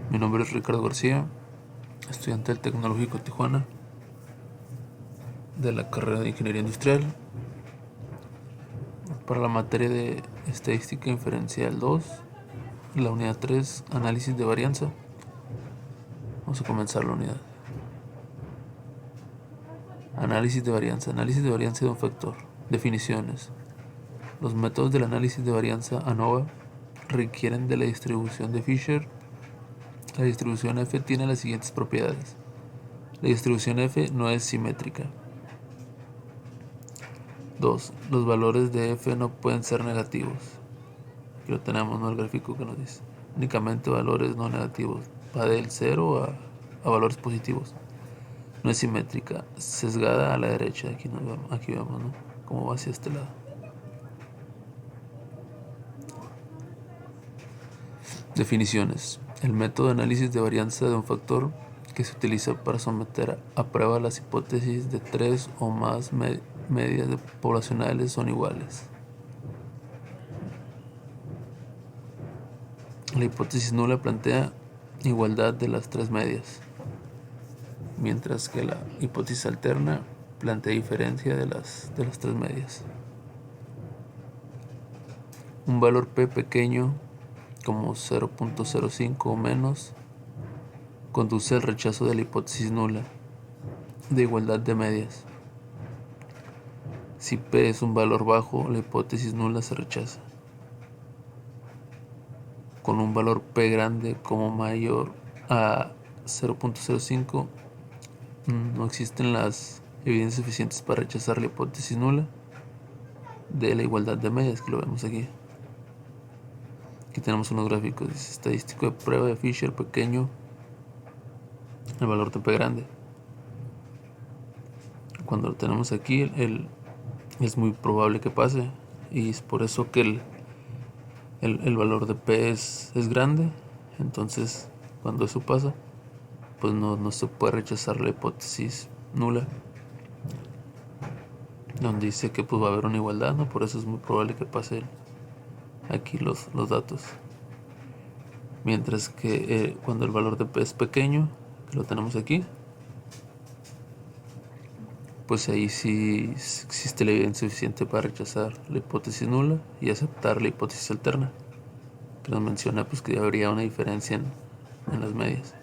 Mi nombre es Ricardo García, estudiante del Tecnológico Tijuana, de la carrera de Ingeniería Industrial. Para la materia de Estadística Inferencial 2, la unidad 3, Análisis de varianza. Vamos a comenzar la unidad. Análisis de varianza de un factor. Definiciones. Los métodos del análisis de varianza ANOVA requieren de la distribución de Fisher. La distribución F tiene las siguientes propiedades. La distribución F no es simétrica. 2. Los valores de F no pueden ser negativos. Aquí lo tenemos, ¿no? El gráfico que nos dice. Únicamente valores no negativos. Va del 0 a valores positivos. No es simétrica. Sesgada a la derecha. Aquí vemos, ¿no? Cómo va hacia este lado. Definiciones. El método de análisis de varianza de un factor que se utiliza para someter a prueba las hipótesis de 3 o más medias poblacionales son iguales. La hipótesis nula plantea igualdad de las 3 medias, mientras que la hipótesis alterna plantea diferencia de las 3 medias. Un valor P pequeño, como 0.05 o menos, conduce al rechazo de la hipótesis nula de igualdad de medias. Si P es un valor bajo, la hipótesis nula se rechaza. Con un valor P grande como mayor a 0.05, no existen las evidencias suficientes para rechazar la hipótesis nula de la igualdad de medias, que lo vemos aquí. Aquí tenemos unos gráficos. Dice estadístico de prueba de Fisher pequeño, el valor de P grande. Cuando lo tenemos aquí, es muy probable que pase, y es por eso que el valor de P es grande. Entonces, cuando eso pasa, pues no se puede rechazar la hipótesis nula, donde dice que pues va a haber una igualdad, ¿no? Por eso es muy probable que pase aquí los datos. Mientras que cuando el valor de P es pequeño, que lo tenemos aquí, pues ahí sí existe la evidencia suficiente para rechazar la hipótesis nula y aceptar la hipótesis alterna, que nos menciona pues que habría una diferencia en las medias.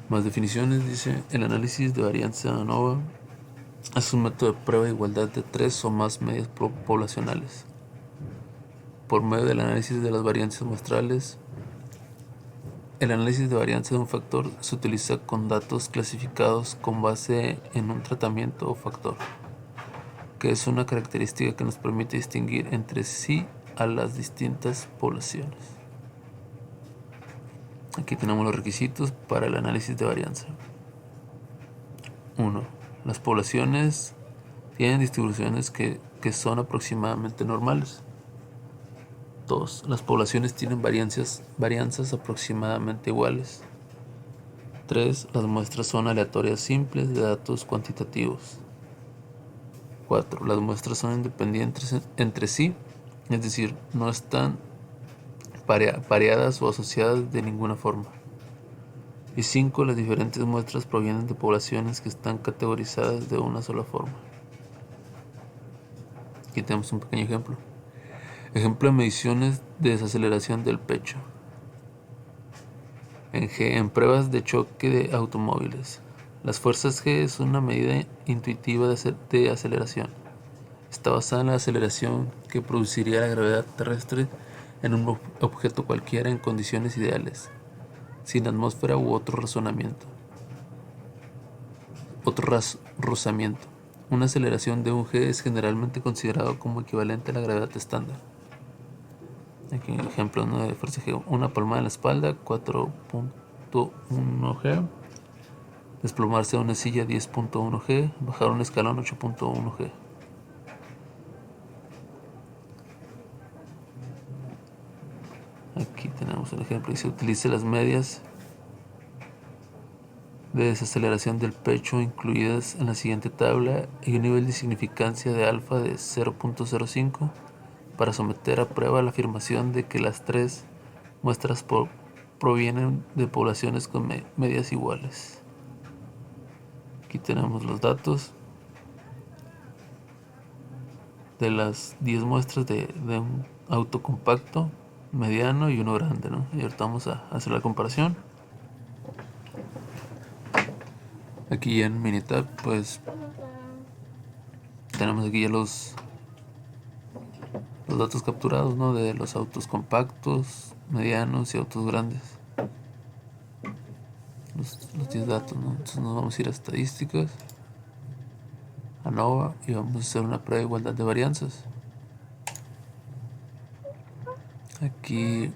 Más definiciones. Dice: el análisis de varianza ANOVA es un método de prueba de igualdad de 3 o más medias poblacionales. Por medio del análisis de las varianzas muestrales, el análisis de varianza de un factor se utiliza con datos clasificados con base en un tratamiento o factor, que es una característica que nos permite distinguir entre sí a las distintas poblaciones. Aquí tenemos los requisitos para el análisis de varianza. 1. Las poblaciones tienen distribuciones que son aproximadamente normales. 2. Las poblaciones tienen varianzas aproximadamente iguales. 3. Las muestras son aleatorias simples de datos cuantitativos. 4. Las muestras son independientes entre sí, es decir, no están pareadas o asociadas de ninguna forma. Y 5. Las diferentes muestras provienen de poblaciones que están categorizadas de una sola forma. Aquí tenemos un pequeño ejemplo. Ejemplo de mediciones de desaceleración del pecho. En pruebas de choque de automóviles. Las fuerzas G es una medida intuitiva de aceleración. Está basada en la aceleración que produciría la gravedad terrestre en un objeto cualquiera en condiciones ideales, sin atmósfera u otro rozamiento. Una aceleración de un G es generalmente considerado como equivalente a la gravedad estándar. Aquí un ejemplo, ¿no?, de fuerza G. Una palmada en la espalda, 4.1 G. Desplomarse a una silla, 10.1 G. Bajar un escalón, 8.1 G. Aquí tenemos un ejemplo y se utiliza las medias de desaceleración del pecho incluidas en la siguiente tabla y un nivel de significancia de alfa de 0.05 para someter a prueba la afirmación de que las 3 muestras provienen de poblaciones con medias iguales. Aquí tenemos los datos de las 10 muestras de un auto compacto, mediano y uno grande, ¿no? Y ahorita vamos a hacer la comparación. Aquí en Minitab, pues tenemos aquí ya los datos capturados, ¿no? De los autos compactos, medianos y autos grandes. Los 10 datos, ¿no? Entonces nos vamos a ir a estadísticas, a Nova, y vamos a hacer una prueba de igualdad de varianzas. Aquí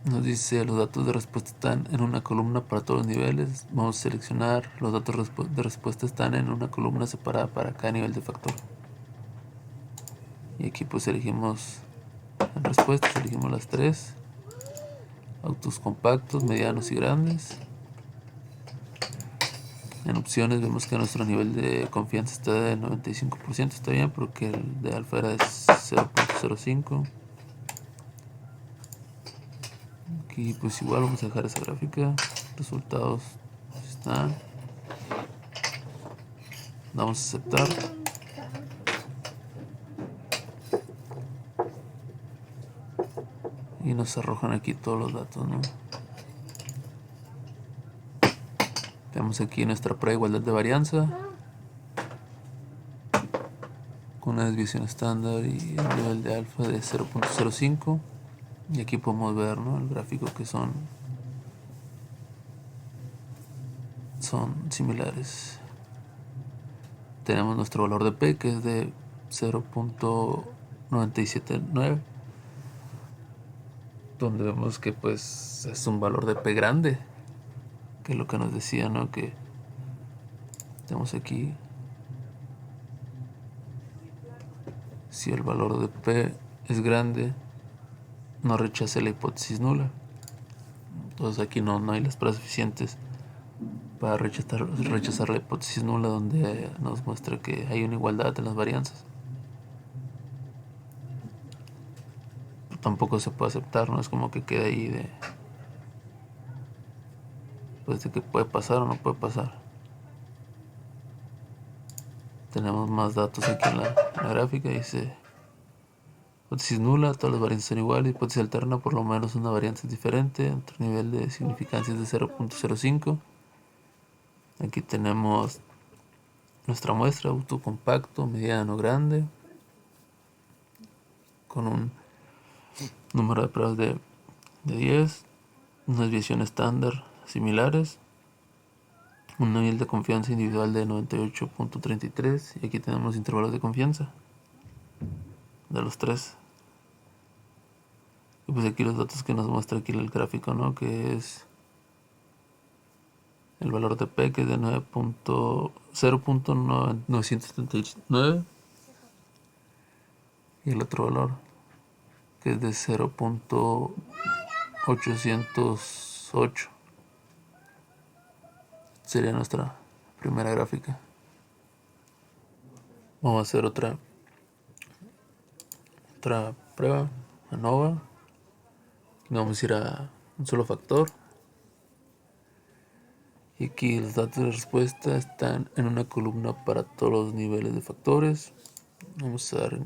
nos dice los datos de respuesta están en una columna para todos los niveles. Vamos a seleccionar los datos de respuesta están en una columna separada para cada nivel de factor. Y aquí pues elegimos en respuestas, elegimos las 3. Autos compactos, medianos y grandes. En opciones vemos que nuestro nivel de confianza está de 95%, está bien, porque el de alfa era de 0.05. Aquí pues igual vamos a dejar esa gráfica. Resultados están. Vamos a aceptar. Y nos arrojan aquí todos los datos, ¿no? Tenemos aquí nuestra prueba de igualdad de varianza, con una desviación estándar y el nivel de alfa de 0.05. Y aquí podemos ver, ¿no?, el gráfico que son similares. Tenemos nuestro valor de P, que es de 0.979, donde vemos que pues es un valor de P grande, que es lo que nos decía, ¿no?, que tenemos aquí, si el valor de P es grande, no rechace la hipótesis nula. Entonces aquí no hay las pruebas suficientes para rechazar la hipótesis nula, donde nos muestra que hay una igualdad en las varianzas. Pero tampoco se puede aceptar, no es como que quede ahí pues de que puede pasar o no puede pasar. Tenemos más datos aquí en la gráfica. Dice hipótesis nula, todas las varianzas son iguales. Hipótesis alterna, por lo menos una variante es diferente. Otro nivel de significancia es de 0.05. Aquí tenemos nuestra muestra, auto compacto, mediano, grande, con un número de pruebas de 10, una desviación estándar similares, un nivel de confianza individual de 98.33, y aquí tenemos intervalos de confianza de los 3. Y pues aquí los datos que nos muestra aquí el gráfico, ¿no?, que es el valor de P, que es de 0.979, y el otro valor, que es de 0.808. Sería nuestra primera gráfica. Vamos a hacer otra prueba, ANOVA. Vamos a ir a un solo factor. Y aquí los datos de respuesta están en una columna para todos los niveles de factores. Vamos a ver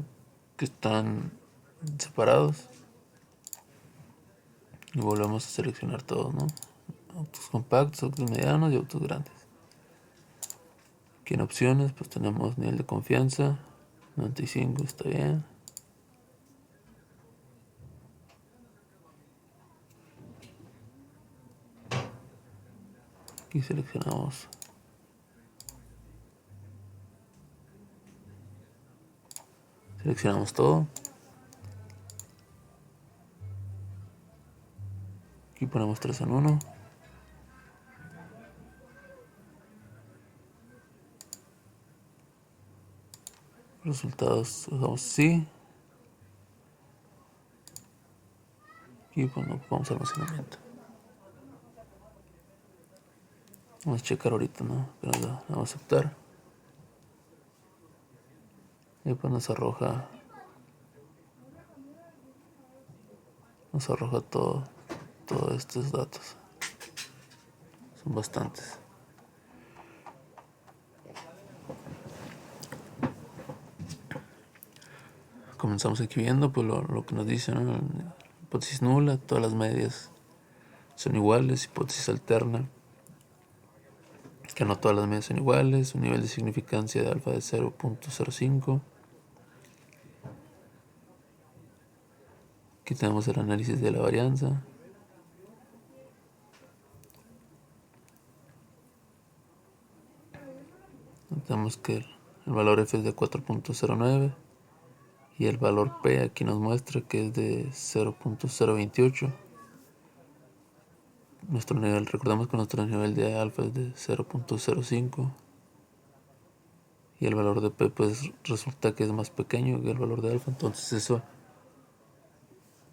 que están separados. Y volvemos a seleccionar todos, ¿no? Autos compactos, autos medianos y autos grandes. Aquí en opciones pues tenemos nivel de confianza 95, está bien. Aquí seleccionamos todo. Aquí ponemos 3 en 1. Resultados usamos sí. Aquí pues no ocupamos almacenamiento. Vamos a checar ahorita, ¿no? Que nos da. Vamos a aceptar. Y pues nos arroja todo todos estos datos. Son bastantes. Comenzamos aquí viendo pues lo que nos dice, ¿no? Hipótesis nula, todas las medias son iguales. Hipótesis alterna, que no todas las medias son iguales. Un nivel de significancia de alfa de 0.05. Aquí tenemos el análisis de la varianza. Notamos que el valor F es de 4.09 y el valor P aquí nos muestra que es de 0.028. Recordemos que nuestro nivel de alfa es de 0.05 y el valor de P pues resulta que es más pequeño que el valor de alfa, entonces eso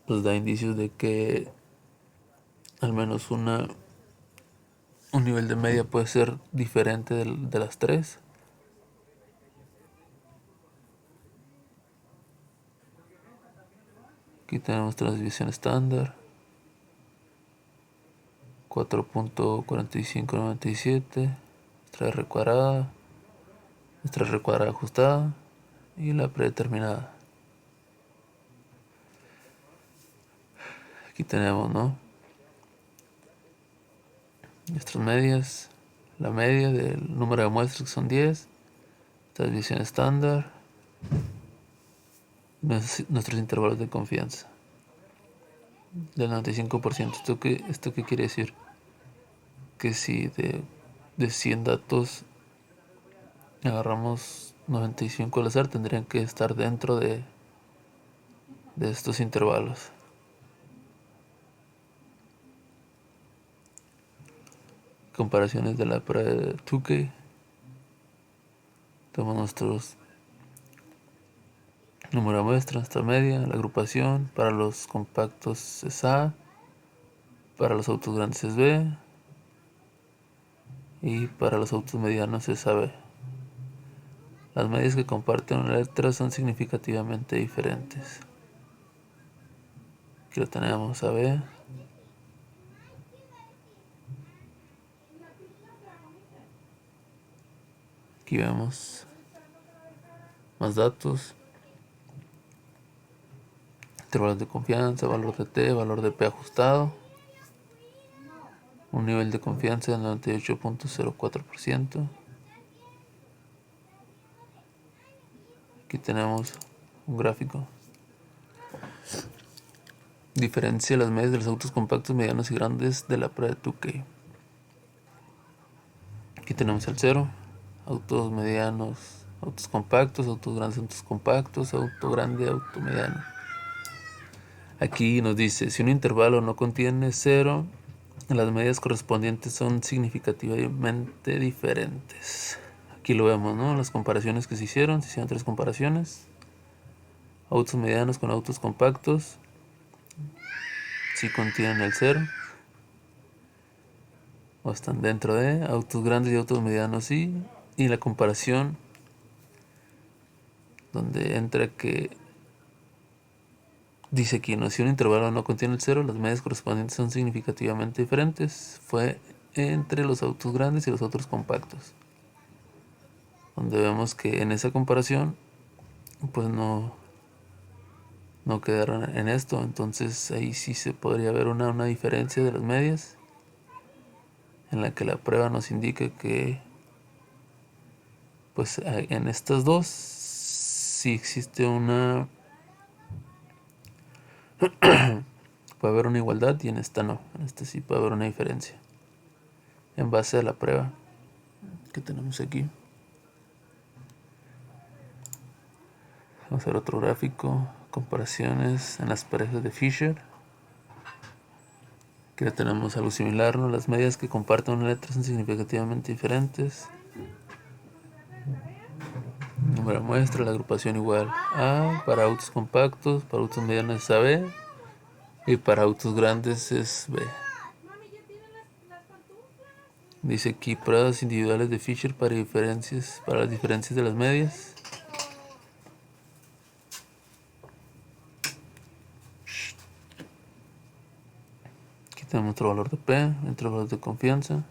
pues da indicios de que al menos un nivel de media puede ser diferente de las tres. Aquí tenemos transmisión estándar 4.4597, nuestra R cuadrada, nuestra R cuadrada ajustada y la predeterminada. Aquí tenemos, ¿no?, nuestras medias, la media del número de muestras que son 10, transmisión estándar, nuestros intervalos de confianza del 95%. ¿Esto qué quiere decir? Que si de 100 datos agarramos 95 al azar, tendrían que estar dentro de estos intervalos. Comparaciones de la prueba de Tukey. Tenemos nuestros número de muestras, nuestra media, la agrupación. Para los compactos es A, para los autos grandes es B y para los autos medianos es AB. Las medias que comparten una letra son significativamente diferentes. Aquí lo tenemos, AB. Aquí vemos más datos, intervalos de confianza, valor de T, valor de P ajustado, un nivel de confianza del 98.04%. Aquí tenemos un gráfico. Diferencia las medias de los autos compactos, medianos y grandes de la prueba de Tukey. Aquí tenemos el 0, autos medianos, autos compactos, autos grandes, autos compactos, auto grande, auto mediano. Aquí nos dice, si un intervalo no contiene 0, las medias correspondientes son significativamente diferentes. Aquí lo vemos, ¿no? Las comparaciones que se hicieron 3 comparaciones. Autos medianos con autos compactos, si contienen el 0 o están dentro de. Autos grandes y autos medianos sí. Y la comparación donde entra que dice aquí, ¿no?, si un intervalo no contiene el 0, las medias correspondientes son significativamente diferentes. Fue entre los autos grandes y los autos compactos, donde vemos que en esa comparación pues no quedaron en esto. Entonces ahí sí se podría ver una diferencia de las medias, en la que la prueba nos indica que pues en estas dos sí existe puede haber una igualdad, y en esta no. En esta sí puede haber una diferencia en base a la prueba que tenemos aquí. Vamos a ver otro gráfico, comparaciones en las parejas de Fisher. Aquí ya tenemos algo similar, ¿no? Las medias que comparten una letra son significativamente diferentes. Número de muestra, la agrupación igual A, para autos compactos, para autos medianos es AB y para autos grandes es B. Dice aquí pruebas individuales de Fisher para las diferencias de las medias. Aquí tenemos nuestro valor de P, nuestro valor de confianza,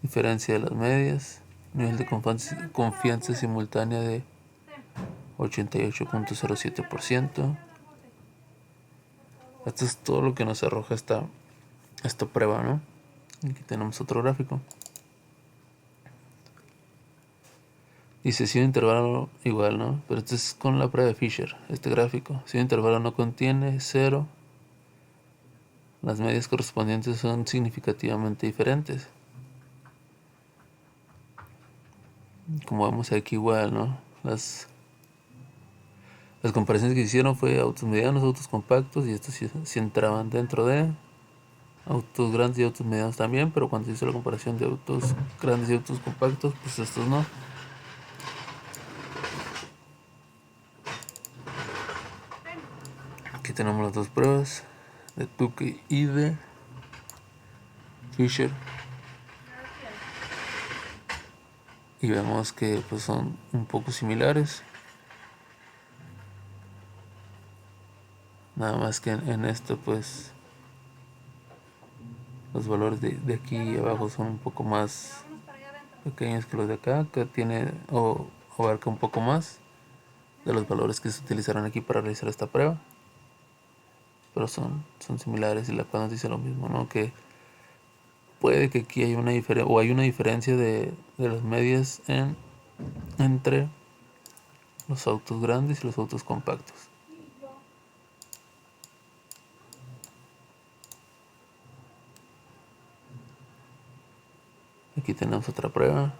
diferencia de las medias, nivel de confianza simultánea de 88.07%. Esto es todo lo que nos arroja esta prueba, ¿no? Aquí tenemos otro gráfico. Dice, si un intervalo igual, ¿no? Pero esto es con la prueba de Fisher, este gráfico. Si un intervalo no contiene 0, las medias correspondientes son significativamente diferentes. Como vemos aquí igual, ¿no? Las comparaciones que hicieron fue autos medianos, autos compactos, y estos sí entraban dentro de autos grandes y autos medianos también, pero cuando se hizo la comparación de autos grandes y autos compactos, pues estos no. Aquí tenemos las dos pruebas de Tukey y de Fisher, y vemos que pues son un poco similares, nada más que en esto pues los valores de aquí abajo son un poco más pequeños que los de acá, que tiene o abarca un poco más de los valores que se utilizaron aquí para realizar esta prueba, pero son similares, y la cual nos dice lo mismo, ¿no? Que puede que aquí hay una diferencia, o hay una diferencia de las medias entre los autos grandes y los autos compactos. Aquí tenemos otra prueba.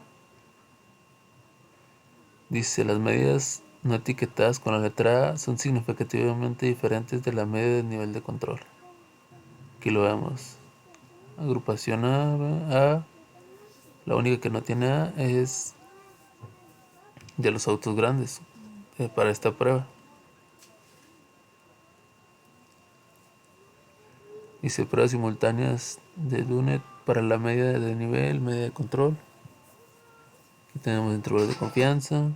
Dice, las medias no etiquetadas con la letra A son significativamente diferentes de la media del nivel de control. Aquí lo vemos. Agrupación A. La única que no tiene A es de los autos grandes para esta prueba. Dice, pruebas simultáneas de Dunet para la media de nivel, media de control. Aquí tenemos el intervalo de confianza,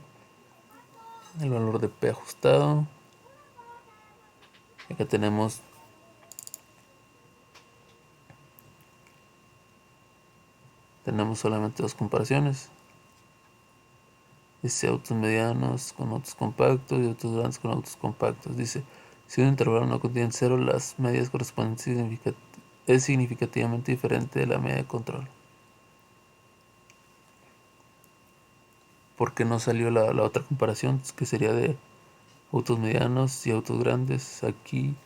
el valor de P ajustado. Acá tenemos solamente dos comparaciones. Dice autos medianos con autos compactos y autos grandes con autos compactos. Dice, si un intervalo no contiene 0, las medias correspondientes es significativamente diferente de la media de control. ¿Por qué no salió la otra comparación, que sería de autos medianos y autos grandes? Aquí,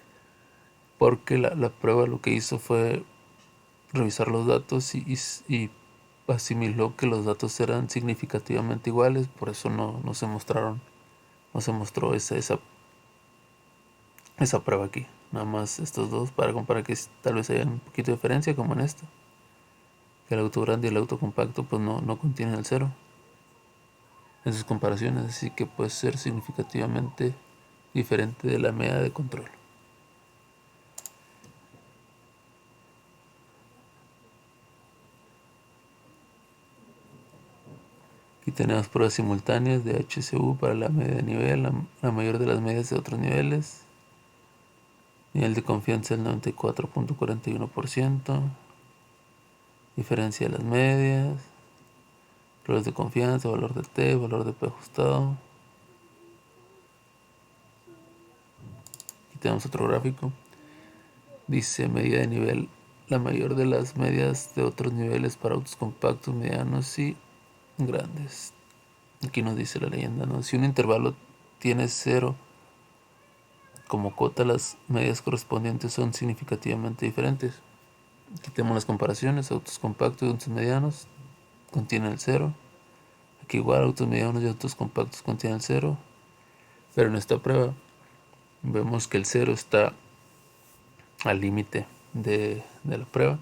porque la prueba lo que hizo fue revisar los datos y asimiló que los datos eran significativamente iguales, por eso no se mostró esa prueba aquí. Nada más estos dos para comparar, que tal vez haya un poquito de diferencia, como en esto, que el auto grande y el auto compacto pues no contienen el 0 en sus comparaciones, así que puede ser significativamente diferente de la media de control. Aquí tenemos pruebas simultáneas de HCU para la media de nivel, la mayor de las medias de otros niveles. Nivel de confianza del 94.41%. Diferencia de las medias. Pruebas de confianza, valor de T, valor de P ajustado. Aquí tenemos otro gráfico. Dice medida de nivel, la mayor de las medias de otros niveles para autos compactos, medianos y grandes. Aquí nos dice la leyenda, ¿no? Si un intervalo tiene 0 como cota, las medias correspondientes son significativamente diferentes. Aquí tenemos las comparaciones, autos compactos y autos medianos contienen el 0. Aquí igual autos medianos y autos compactos contienen el 0. Pero en esta prueba vemos que el 0 está al límite de la prueba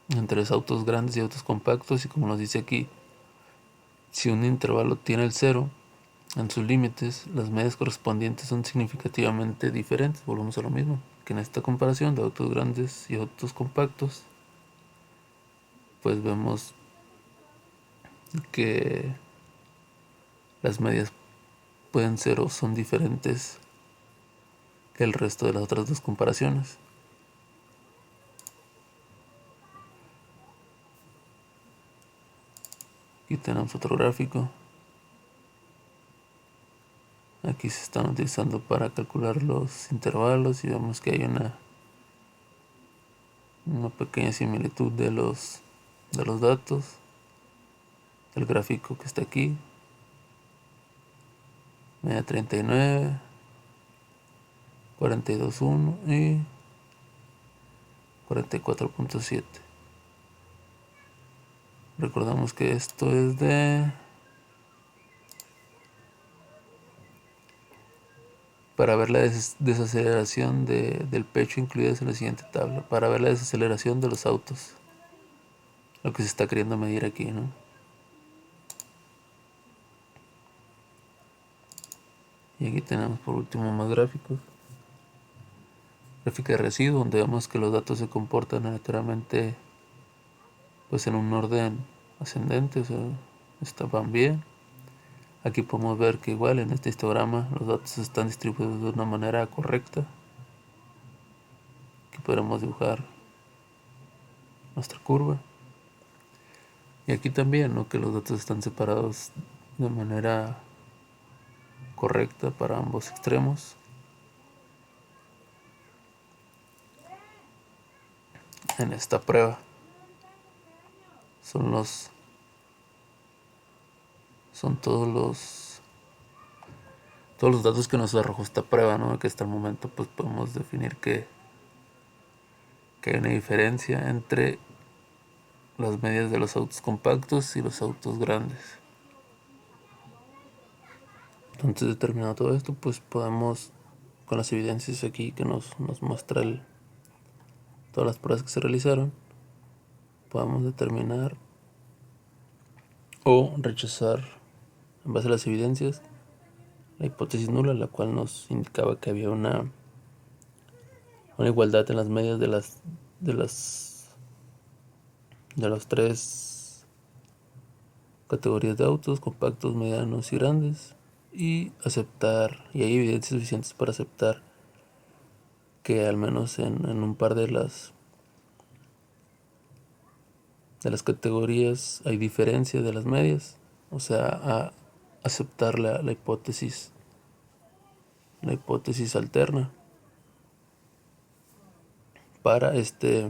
entre los autos grandes y autos compactos, y como nos dice aquí, si un intervalo tiene el 0 en sus límites, las medias correspondientes son significativamente diferentes. Volvemos a lo mismo que en esta comparación de autos grandes y autos compactos, pues vemos que las medias pueden ser o son diferentes que el resto de las otras dos comparaciones. Aquí tenemos otro gráfico. Aquí se están utilizando para calcular los intervalos y vemos que hay una pequeña similitud de los datos del gráfico que está aquí. Media 39, 42.1 y 44.7. Recordamos que esto es para ver la desaceleración del pecho incluidas en la siguiente tabla, para ver la desaceleración de los autos, lo que se está queriendo medir aquí, ¿no? Y aquí tenemos por último más gráficos. Gráfica de residuo, donde vemos que los datos se comportan aleatoriamente pues en un orden ascendente, o sea, van bien. Aquí podemos ver que igual en este histograma los datos están distribuidos de una manera correcta. Aquí podremos dibujar nuestra curva. Y aquí también, ¿no?, que los datos están separados de manera correcta para ambos extremos. En esta prueba son todos los datos que nos arrojó esta prueba, ¿no? Que hasta el momento pues podemos definir que hay una diferencia entre las medias de los autos compactos y los autos grandes. Entonces, determinado todo esto, pues podemos, con las evidencias aquí que nos muestra todas las pruebas que se realizaron, podemos determinar o rechazar, en base a las evidencias, la hipótesis nula, la cual nos indicaba que había una igualdad en las medias de las tres categorías de autos: compactos, medianos y grandes, y hay evidencias suficientes para aceptar que al menos en un par de las categorías hay diferencia de las medias, o sea, a aceptar la hipótesis alterna para este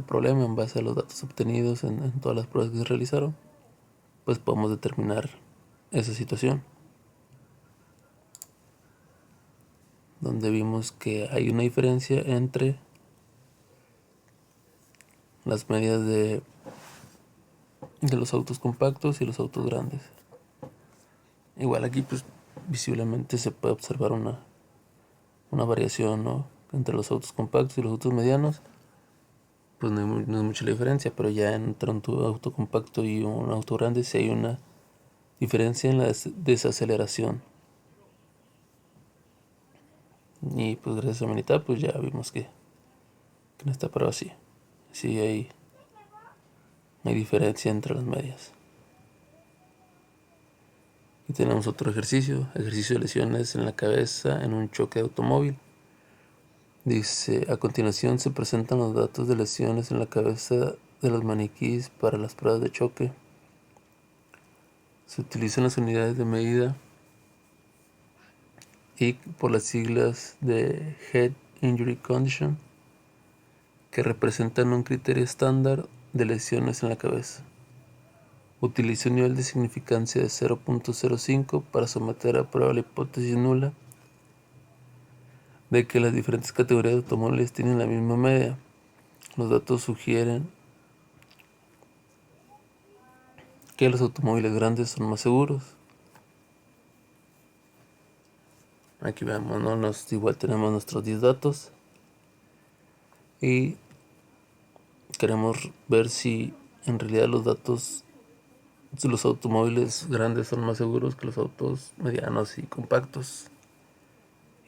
problema. En base a los datos obtenidos en todas las pruebas que se realizaron, pues podemos determinar esa situación, donde vimos que hay una diferencia entre las medias de los autos compactos y los autos grandes. Igual aquí pues visiblemente se puede observar una variación, ¿no?, entre los autos compactos y los autos medianos. Pues no es mucha la diferencia, pero ya entre un auto compacto y un auto grande sí hay una diferencia en la desaceleración. Y pues gracias a Manita pues ya vimos que en esta prueba sí hay diferencia entre las medias. Y tenemos otro ejercicio de lesiones en la cabeza en un choque de automóvil. Dice: a continuación se presentan los datos de lesiones en la cabeza de los maniquíes para las pruebas de choque. Se utilizan las unidades de medida HIC por las siglas de Head Injury Condition, que representan un criterio estándar de lesiones en la cabeza. Utiliza un nivel de significancia de 0.05 para someter a prueba la hipótesis nula de que las diferentes categorías de automóviles tienen la misma media. Los datos sugieren que los automóviles grandes son más seguros. Aquí vemos, ¿no? Igual tenemos nuestros 10 datos y queremos ver si en realidad los automóviles grandes son más seguros que los autos medianos y compactos.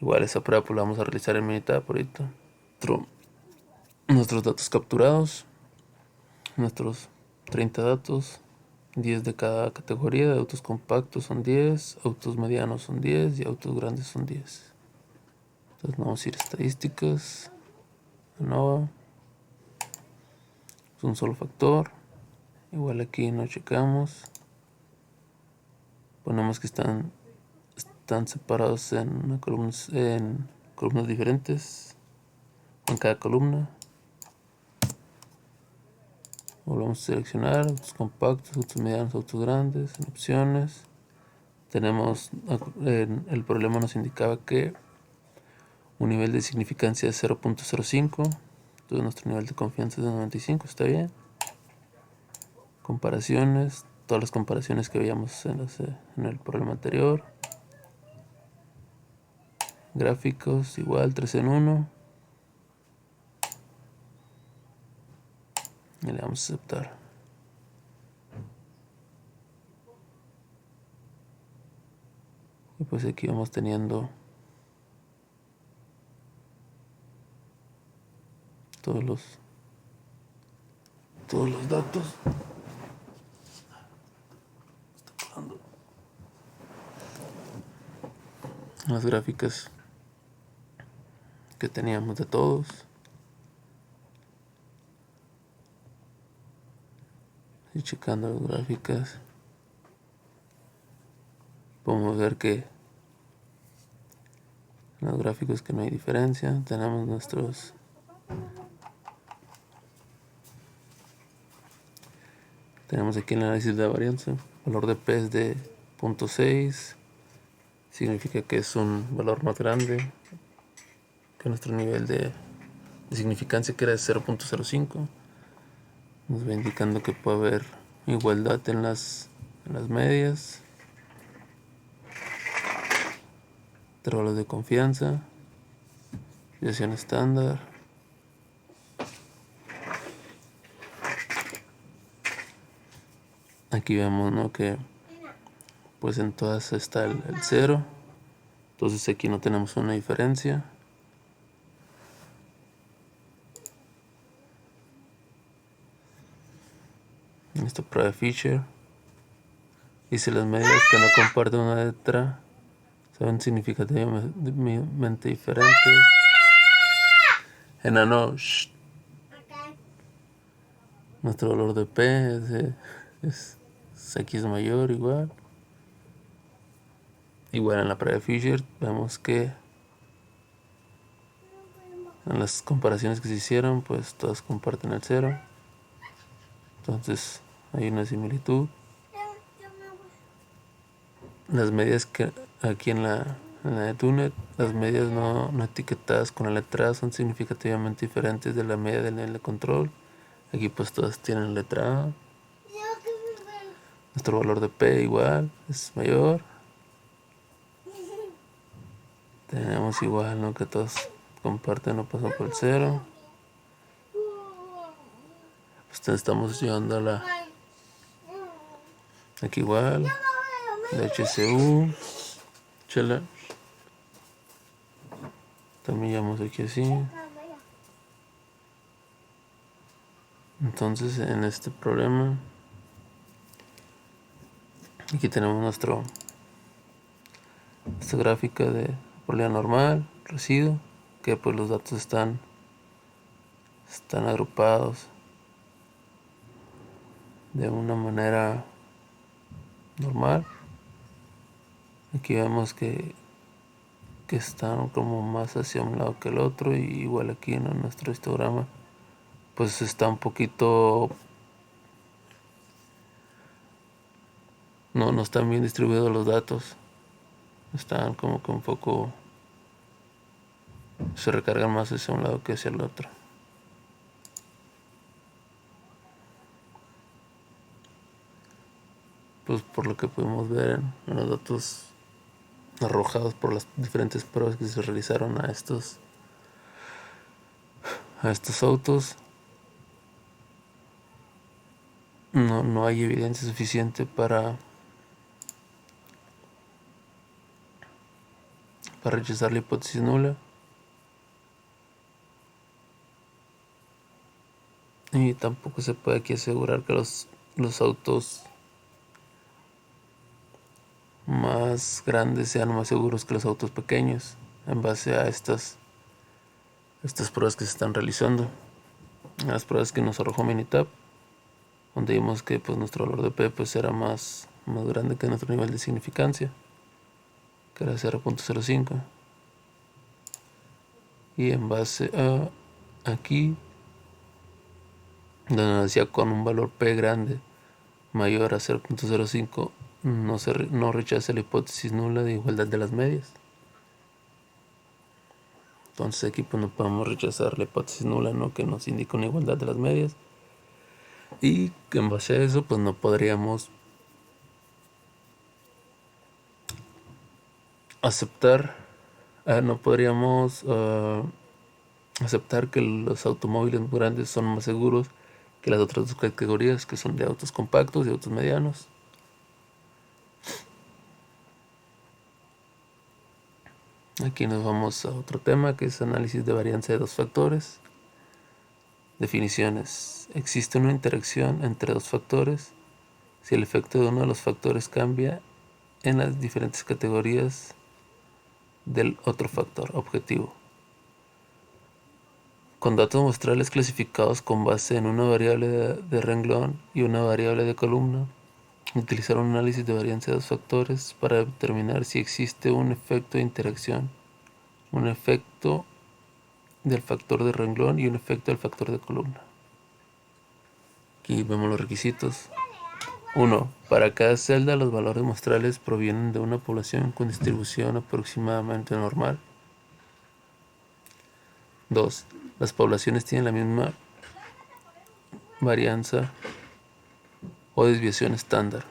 Igual esa prueba pues la vamos a realizar en Minitab ahorita. Nuestros datos capturados, nuestros 30 datos, 10 de cada categoría. De autos compactos son 10, autos medianos son 10 y autos grandes son 10. Entonces vamos a ir a estadísticas, ANOVA, es un solo factor. Igual aquí no checamos, ponemos que están separados en columnas diferentes en cada columna. Volvemos a seleccionar autos compactos, autos medianos, autos grandes, en opciones. Tenemos, el problema nos indicaba que un nivel de significancia de 0.05, entonces nuestro nivel de confianza es de 95, está bien. Comparaciones, todas las comparaciones que veíamos en el problema anterior. Gráficos, igual, 3 en 1. Y le vamos a aceptar. Y pues aquí vamos teniendo todos los datos. Las gráficas que teníamos de todos. Y checando las gráficas, podemos ver que en los gráficos que no hay diferencia. Tenemos tenemos aquí el análisis de la varianza. El valor de P es de 0.6, significa que es un valor más grande que nuestro nivel de significancia, que era de 0.05. Nos va indicando que puede haber igualdad en las medias. Intervalos de confianza, desviación estándar. Aquí vemos, ¿no?, que pues en todas está el 0. Entonces aquí no tenemos una diferencia. En esta prueba de Fisher dice las medidas que no comparten una letra son significativamente diferentes. Enano, nuestro valor de P es X mayor, igual. Igual en la prueba de Fisher vemos que en las comparaciones que se hicieron, pues todas comparten el 0. Entonces hay una similitud. Las medias que aquí en la de Tunet, las medias no etiquetadas con la letra A son significativamente diferentes de la media del nivel de control. Aquí pues todas tienen letra A. Nuestro valor de P igual es mayor. Tenemos igual, ¿no?, que todos comparten o pasan por el 0. Pues estamos llevando a aquí igual, la HSU, chela. También llevamos aquí así. Entonces en este problema, aquí tenemos esta gráfica de probabilidad normal, residuo, que pues los datos están agrupados de una manera normal. Aquí vemos que están como más hacia un lado que el otro, y igual aquí en nuestro histograma pues está un poquito, no están bien distribuidos los datos, están como que un poco, se recargan más hacia un lado que hacia el otro. Pues por lo que podemos ver en los datos arrojados por las diferentes pruebas que se realizaron a estos autos, no hay evidencia suficiente para rechazar la hipótesis nula. Y tampoco se puede aquí asegurar que los autos más grandes sean más seguros que los autos pequeños, en base a estas pruebas que se están realizando. Las pruebas que nos arrojó Minitab, donde vimos que pues nuestro valor de P pues era más grande que nuestro nivel de significancia, que era 0.05. Y en base a aquí, donde nos decía con un valor P grande mayor a 0.05, no rechaza la hipótesis nula de igualdad de las medias. Entonces aquí pues no podemos rechazar la hipótesis nula, ¿no?, que nos indica una igualdad de las medias. Y que en base a eso pues no podríamos aceptar aceptar que los automóviles muy grandes son más seguros que las otras dos categorías, que son de autos compactos y autos medianos. Aquí nos vamos a otro tema, que es análisis de varianza de dos factores. Definiciones. Existe una interacción entre dos factores si el efecto de uno de los factores cambia en las diferentes categorías del otro factor objetivo. Con datos muestrales clasificados con base en una variable de renglón y una variable de columna, utilizar un análisis de varianza de dos factores para determinar si existe un efecto de interacción, un efecto del factor de renglón y un efecto del factor de columna. Aquí vemos los requisitos. 1. Para cada celda los valores muestrales provienen de una población con distribución aproximadamente normal. 2. Las poblaciones tienen la misma varianza o desviación estándar.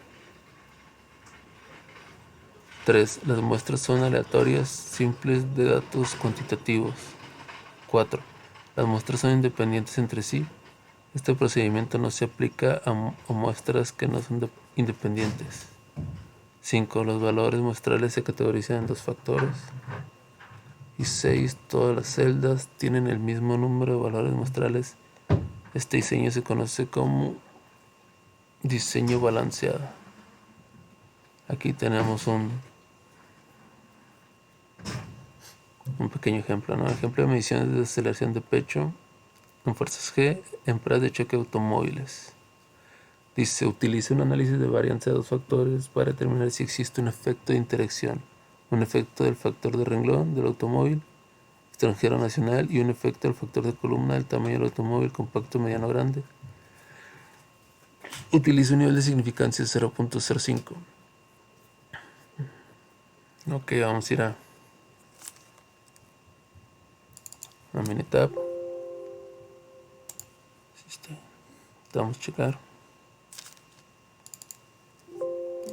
3. Las muestras son aleatorias simples de datos cuantitativos. 4. Las muestras son independientes entre sí. Este procedimiento no se aplica a muestras que no son independientes. 5. Los valores muestrales se categorizan en dos factores. Y 6. Todas las celdas tienen el mismo número de valores muestrales. Este diseño se conoce como diseño balanceado. Aquí tenemos un pequeño ejemplo, ¿no? Ejemplo de mediciones de aceleración de pecho en fuerzas G en pruebas de choque de automóviles. Dice, se utiliza un análisis de varianza de dos factores para determinar si existe un efecto de interacción, un efecto del factor de renglón del automóvil extranjero nacional y un efecto del factor de columna del tamaño del automóvil compacto mediano grande. Utiliza un nivel de significancia de 0.05. Ok, vamos a ir a Minitab. Vamos a checar.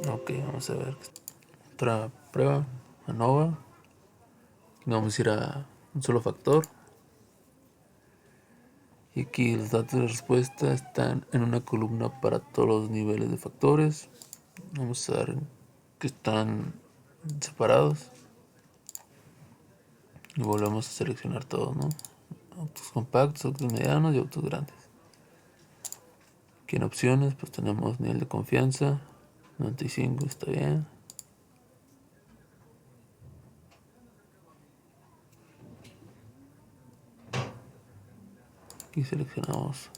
Ok, vamos a ver otra prueba, ANOVA. Vamos a ir a un solo factor. Y aquí los datos de respuesta están en una columna para todos los niveles de factores. Vamos a ver que están separados. Y volvemos a seleccionar todos, ¿no? Autos compactos, autos medianos y autos grandes. Aquí en opciones pues tenemos nivel de confianza, 95 está bien. Aquí seleccionamos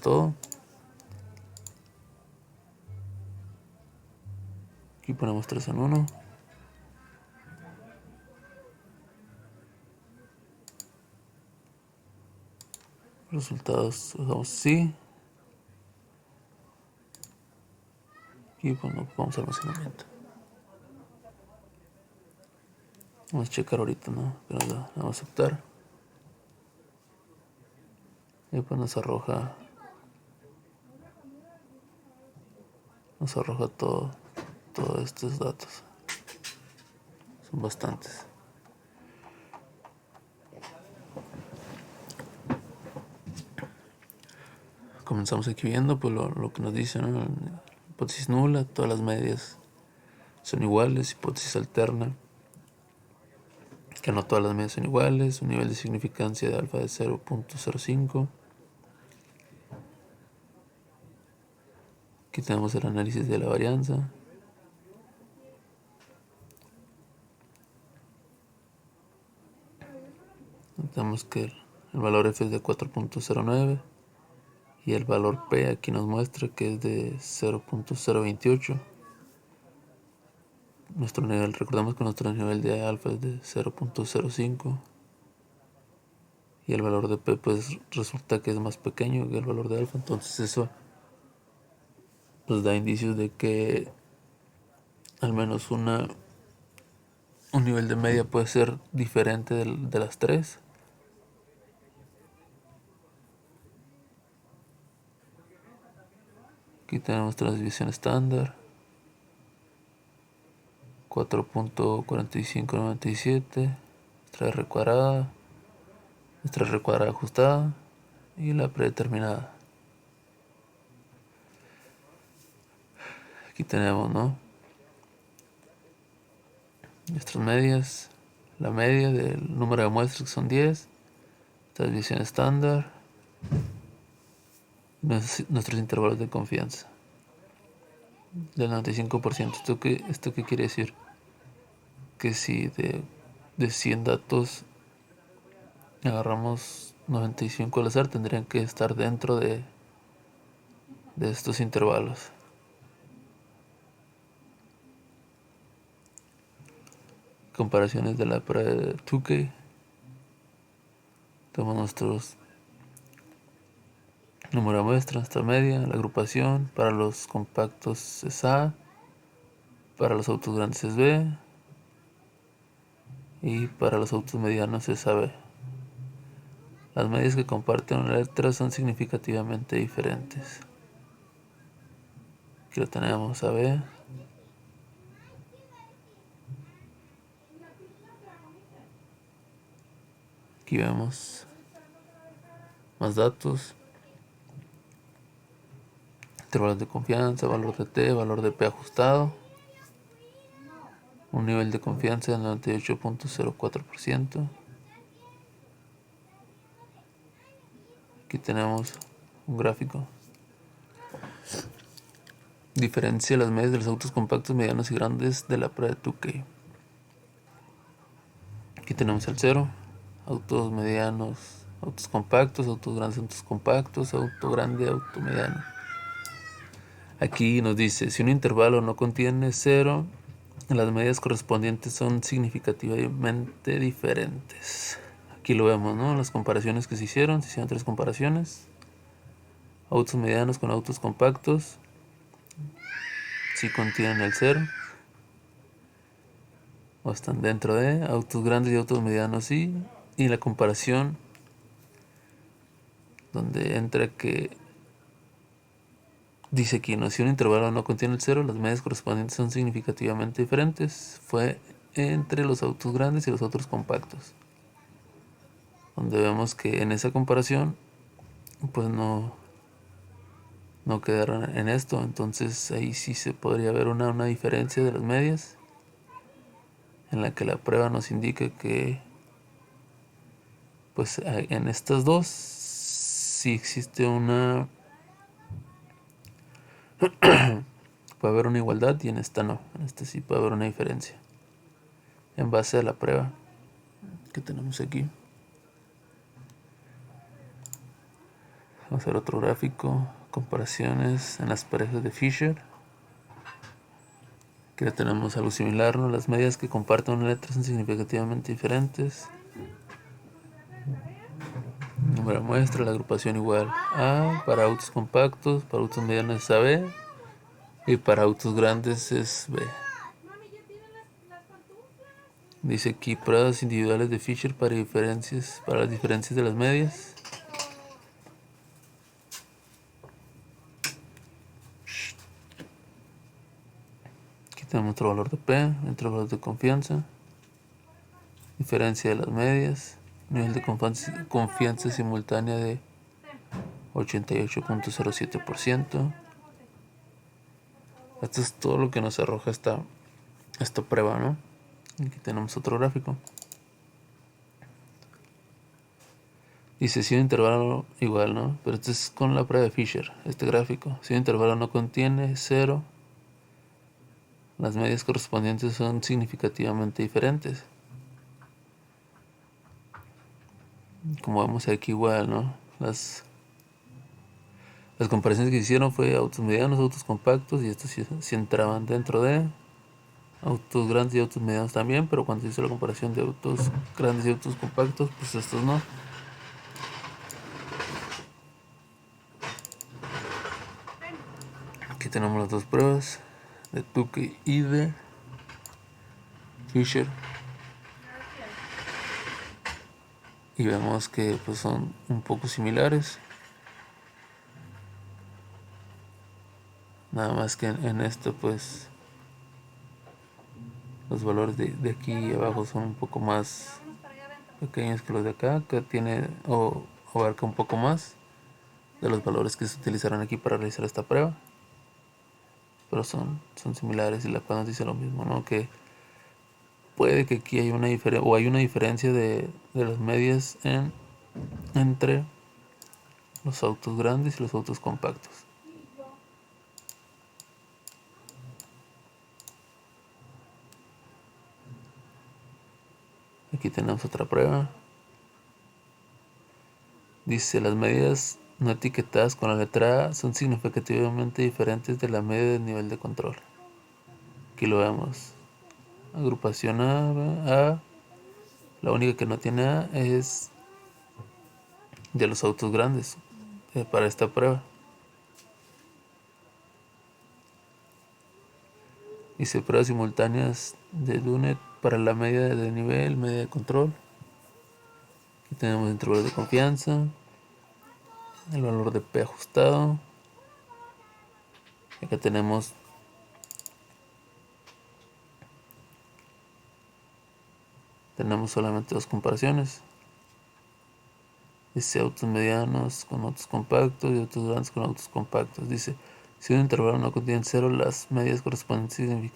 todo. Aquí ponemos 3 en 1. Resultados dejamos así. Aquí vamos a almacenamiento. Vamos a checar ahorita, ¿no? Pero vamos a aceptar. Y pues nos arroja todos estos datos. Son bastantes. Comenzamos aquí viendo pues lo que nos dice, ¿no? Hipótesis nula, todas las medias son iguales. Hipótesis alterna, que no todas las medias son iguales. Un nivel de significancia de alfa de 0.05. Aquí tenemos el análisis de la varianza. Notamos que el valor F es de 4.09 y el valor P aquí nos muestra que es de 0.028. Recordemos que nuestro nivel de alfa es de 0.05 y el valor de P pues resulta que es más pequeño que el valor de alfa, entonces eso nos da indicios de que al menos un nivel de media puede ser diferente de las tres. Aquí tenemos transmisión estándar 4.4597, nuestra R cuadrada, nuestra R cuadrada ajustada y la predeterminada. Aquí tenemos, ¿no?, nuestras medias, la media del número de muestras que son 10, transmisión estándar, nuestros intervalos de confianza del 95%. ¿Esto qué quiere decir? Que si de 100 datos agarramos 95 al azar, tendrían que estar dentro de estos intervalos. Comparaciones de la prueba de Tukey. Tenemos nuestros número de muestras, nuestra media, la agrupación. Para los compactos es A, para los autos grandes es B y para los autos medianos es AB. Las medias que comparten una letra son significativamente diferentes. Aquí lo tenemos, AB. Aquí vemos más datos, intervalos de confianza, valor de T, valor de P ajustado, un nivel de confianza del 98.04%. Aquí tenemos un gráfico. Diferencia las medias de los autos compactos, medianos y grandes de la prueba de Tukey. Aquí tenemos el 0, autos medianos, autos compactos, autos grandes, autos compactos, auto grande, auto mediano. Aquí nos dice, si un intervalo no contiene 0, las medias correspondientes son significativamente diferentes. Aquí lo vemos, ¿no? Las comparaciones que se hicieron 3 comparaciones. Autos medianos con autos compactos, si contienen el 0 o están dentro de. Autos grandes y autos medianos sí. Y la comparación donde entra que dice aquí, ¿no?, si un intervalo no contiene el 0, las medias correspondientes son significativamente diferentes. Fue entre los autos grandes y los otros compactos, donde vemos que en esa comparación pues no quedaron en esto. Entonces ahí sí se podría ver una diferencia de las medias, en la que la prueba nos indica que pues en estas dos sí existe puede haber una igualdad, y en esta no. En esta sí puede haber una diferencia en base a la prueba que tenemos aquí. Vamos a ver otro gráfico, comparaciones en las parejas de Fisher. Aquí ya tenemos algo similar, ¿no? Las medias que comparten una letra son significativamente diferentes. Número de muestra, la agrupación igual A, para autos compactos, para autos medianos es AB y para autos grandes es B. Dice aquí pruebas individuales de Fisher para las diferencias de las medias. Aquí tenemos otro valor de P, otro valor de confianza, diferencia de las medias, nivel de confianza simultánea de 88.07%. Esto es todo lo que nos arroja esta prueba, ¿no? Aquí tenemos otro gráfico. Dice si un intervalo igual, ¿no? Pero esto es con la prueba de Fisher, este gráfico. Si un intervalo no contiene 0, las medias correspondientes son significativamente diferentes. Como vemos aquí igual, ¿no? Las comparaciones que hicieron fue autos medianos, autos compactos, y estos sí entraban dentro de autos grandes y autos medianos también, pero cuando se hizo la comparación de autos grandes y autos compactos, pues estos no. Aquí tenemos las dos pruebas de Tukey y de Fisher, y vemos que pues son un poco similares, nada más que en esto pues los valores de aquí abajo son un poco más pequeños que los de acá, que tiene o abarca un poco más de los valores que se utilizaron aquí para realizar esta prueba, pero son similares, y la cual nos dice lo mismo, ¿no? Que puede que aquí hay una diferencia, o hay una diferencia de las medias entre los autos grandes y los autos compactos. Aquí tenemos otra prueba. Dice, las medidas no etiquetadas con la letra A son significativamente diferentes de la media del nivel de control. Aquí lo vemos. Agrupación A. La única que no tiene A es de los autos grandes para esta prueba. Dice pruebas simultáneas de Dunet para la media de nivel, media de control. Aquí tenemos intervalos de confianza, el valor de P ajustado. Acá tenemos solamente dos comparaciones. Dice autos medianos con autos compactos y autos grandes con autos compactos. Dice, si un intervalo no contiene 0, las medias correspondientes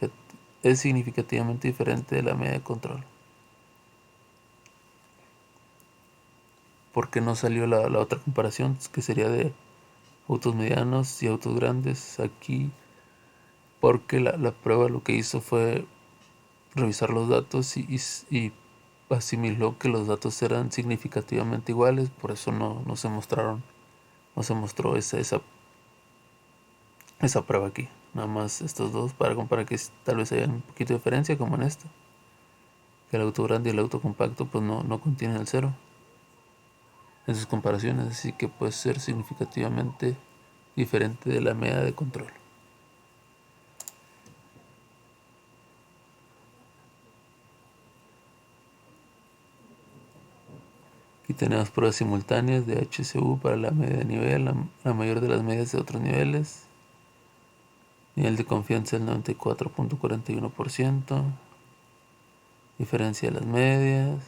es significativamente diferente de la media de control. ¿Por qué no salió la otra comparación, que sería de autos medianos y autos grandes? Aquí, porque la prueba lo que hizo fue revisar los datos y asimiló que los datos eran significativamente iguales, por eso no se mostró esa prueba aquí. Nada más estos dos para comparar, que tal vez haya un poquito de diferencia, como en esto, que el auto grande y el auto compacto pues no contienen el 0 en sus comparaciones, así que puede ser significativamente diferente de la media de control. Aquí tenemos pruebas simultáneas de HCU para la media de nivel, la mayor de las medias de otros niveles. Nivel de confianza del 94.41%. Diferencia de las medias.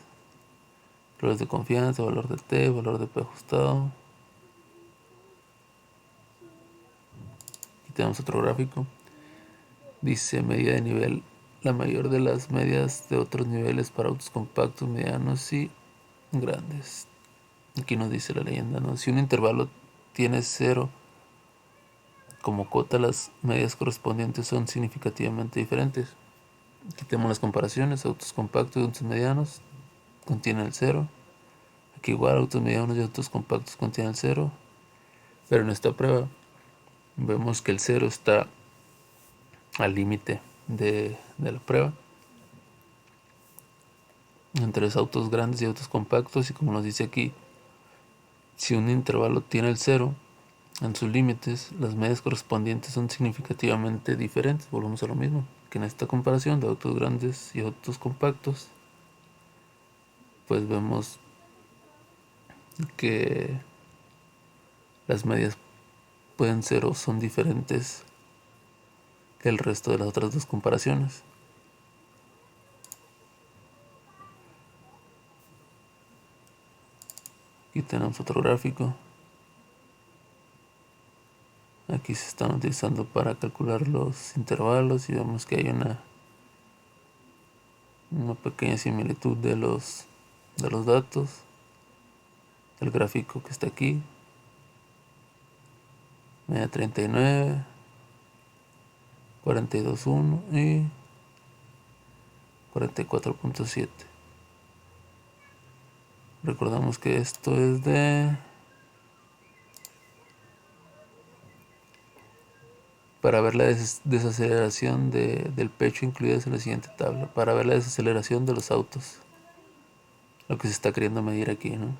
Valores de confianza, valor de T, valor de P ajustado. Aquí tenemos otro gráfico. Dice medida de nivel, la mayor de las medias de otros niveles para autos compactos, medianos y grandes. Aquí nos dice la leyenda, ¿no? Si un intervalo tiene 0 como cota, las medias correspondientes son significativamente diferentes. Aquí tenemos las comparaciones, autos compactos y autos medianos contienen el 0. Aquí igual autos medianos y autos compactos contienen el 0. Pero en esta prueba vemos que el 0 está al límite de la prueba entre los autos grandes y autos compactos, y como nos dice aquí, si un intervalo tiene el 0 en sus límites, las medias correspondientes son significativamente diferentes. Volvemos a lo mismo que en esta comparación de autos grandes y autos compactos, pues vemos que las medias pueden ser o son diferentes que el resto de las otras dos comparaciones. Aquí tenemos otro gráfico. Aquí se están utilizando para calcular los intervalos, y vemos que hay una pequeña similitud de los datos. el gráfico que está aquí, media 39, 42.1 y 44.7. Recordamos que esto es para ver la desaceleración del pecho incluidas en la siguiente tabla, para ver la desaceleración de los autos, lo que se está queriendo medir aquí, ¿no?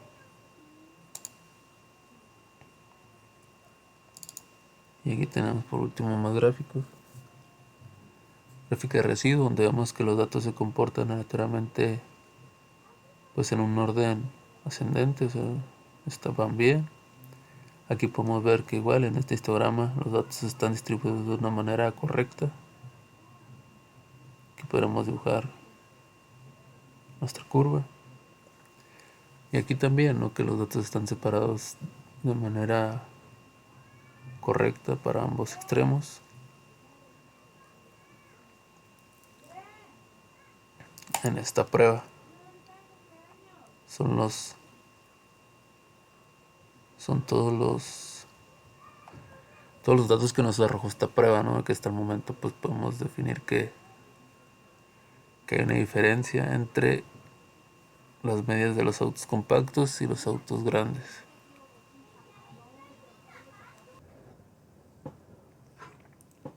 Y aquí tenemos por último más gráficos. Gráfica de residuo, donde vemos que los datos se comportan aleatoriamente pues en un orden ascendente, o sea, van bien. Aquí podemos ver que igual en este histograma los datos están distribuidos de una manera correcta. Aquí podremos dibujar nuestra curva. Y aquí también, ¿no?, que los datos están separados de manera correcta para ambos extremos. En esta prueba son todos los datos que nos arrojó esta prueba, ¿no? Que hasta el momento pues podemos definir que hay una diferencia entre las medias de los autos compactos y los autos grandes.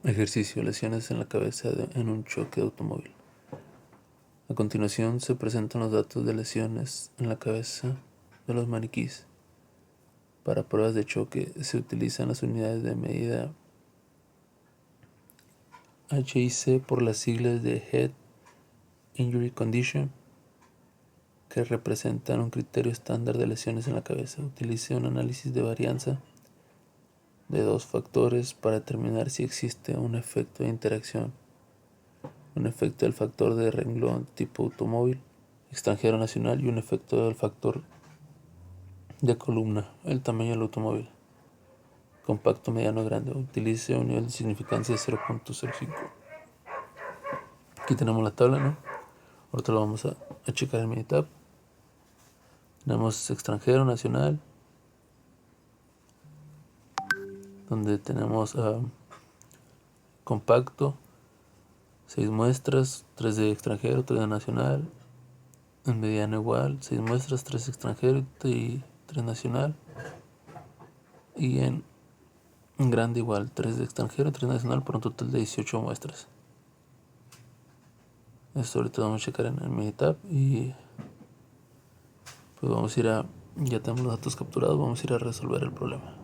Ejercicio: lesiones en la cabeza en un choque de automóvil. A continuación se presentan los datos de lesiones en la cabeza de los maniquíes. Para pruebas de choque se utilizan las unidades de medida HIC por las siglas de Head Injury Condition, que representan un criterio estándar de lesiones en la cabeza. Utilice un análisis de varianza de dos factores para determinar si existe un efecto de interacción. Un efecto del factor de renglón tipo automóvil, extranjero, nacional, y un efecto del factor de columna, el tamaño del automóvil, compacto, mediano, grande. Utilice un nivel de significancia de 0.05. Aquí tenemos la tabla, ¿no? Ahorita lo vamos a checar en Minitab. Tenemos extranjero, nacional, donde tenemos compacto, 6 muestras, 3 de extranjero, 3 de nacional. En mediano igual, 6 muestras, 3 extranjero y 3 nacional. Y en grande igual, 3 de extranjero, 3 nacional, por un total de 18 muestras. Esto ahorita vamos a checar en el Minitab y pues vamos a ir ya tenemos los datos capturados, vamos a ir a resolver el problema.